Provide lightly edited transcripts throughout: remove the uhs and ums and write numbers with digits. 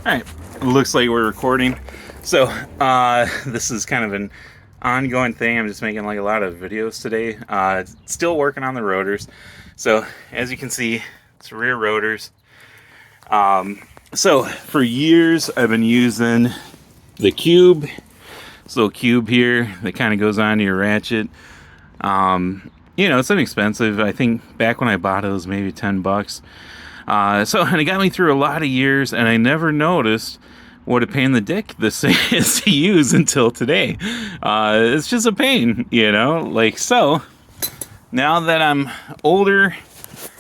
All right, looks like we're recording. So this is kind of an ongoing thing. I'm just making like a lot of videos today. Still working on the rotors. So as you can see, it's rear rotors. So for years I've been using the cube. This little cube here that kind of goes onto your ratchet. You know, it's inexpensive. I think back when I bought it was maybe 10 bucks. And it got me through a lot of years, and I never noticed what a pain in the dick this is to use until today. It's just a pain, you know? Like, so, now that I'm older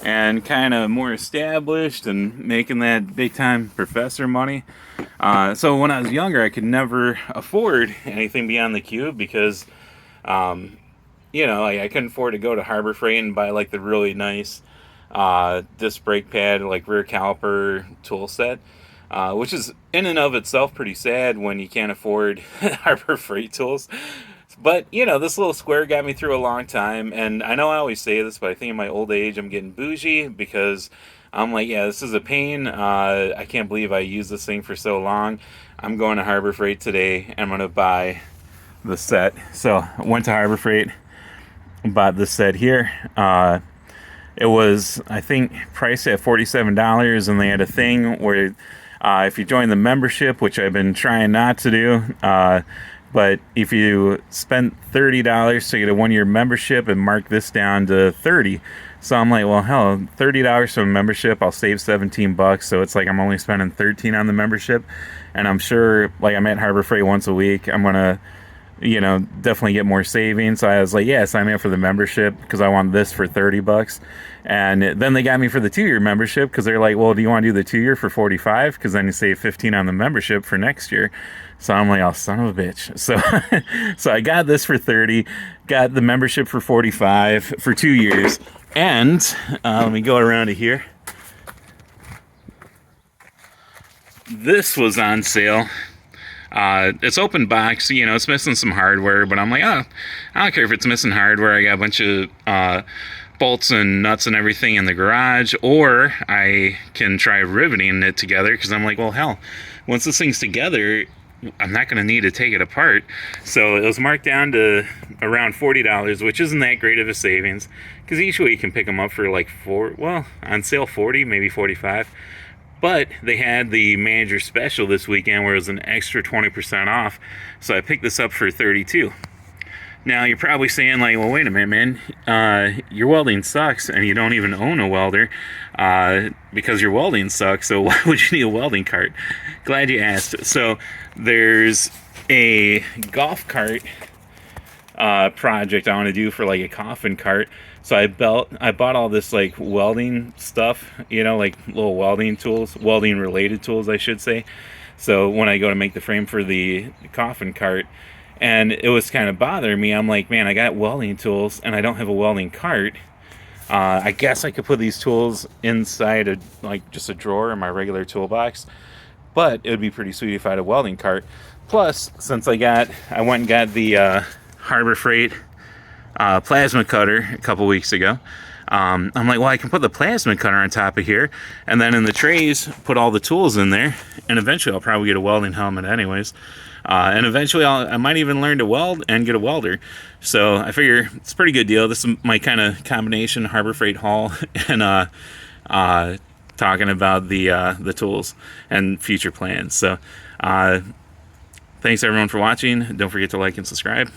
and kind of more established and making that big-time professor money, so when I was younger, I could never afford anything beyond the cube because, you know, I couldn't afford to go to Harbor Freight and buy, like, the really nice disc brake pad, like rear caliper tool set, which is in and of itself pretty sad when you can't afford Harbor Freight tools. But, you know, this little square got me through a long time, and I know I always say this, but I think in my old age I'm getting bougie because I'm like, yeah, this is a pain. I can't believe I used this thing for so long. I'm going to Harbor Freight today, and I'm going to buy the set. So I went to Harbor Freight, bought this set here. It was, I think, priced at $47, and they had a thing where if you join the membership, which I've been trying not to do, but if you spend $30 to get a one-year membership and mark this down to $30, so I'm like, well, hell, $30 for a membership, I'll save 17 bucks, so it's like I'm only spending 13 on the membership, and I'm sure, like, I'm at Harbor Freight once a week, I'm gonna, you know, definitely get more savings. So I was like, yeah, sign me up for the membership because I want this for 30 bucks. And then they got me for the 2-year membership because they're like, well, do you want to do the 2-year for 45? Because then you save 15 on the membership for next year. So I'm like, oh, son of a bitch. So so I got this for 30, got the membership for 45 for 2 years. And let me go around to here. This was on sale. It's open box, you know, it's missing some hardware, but I'm like, oh, I don't care if it's missing hardware. I got a bunch of bolts and nuts and everything in the garage, or I can try riveting it together because I'm like, well, hell, once this thing's together, I'm not going to need to take it apart. So it was marked down to around $40, which isn't that great of a savings because each way you can pick them up for like on sale 40, maybe 45. But they had the manager special this weekend where it was an extra 20% off. So I picked this up for 32. Now you're probably saying like, well, wait a minute, man. Your welding sucks and you don't even own a welder because your welding sucks. So why would you need a welding cart? Glad you asked. So there's a golf cart project I want to do for like a coffin cart. So I bought all this like welding stuff, you know, like little welding tools, welding related tools, I should say. So when I go to make the frame for the coffin cart, and it was kind of bothering me, I'm like, man, I got welding tools and I don't have a welding cart. I guess I could put these tools inside a like just a drawer in my regular toolbox, but it would be pretty sweet if I had a welding cart. Plus, since I went and got the Harbor Freight plasma cutter a couple weeks ago. I'm like, well, I can put the plasma cutter on top of here, and then in the trays, put all the tools in there, and eventually I'll probably get a welding helmet anyways. And eventually I might even learn to weld and get a welder. So I figure it's a pretty good deal. This is my kind of combination Harbor Freight haul and talking about the tools and future plans. So thanks everyone for watching. Don't forget to like and subscribe.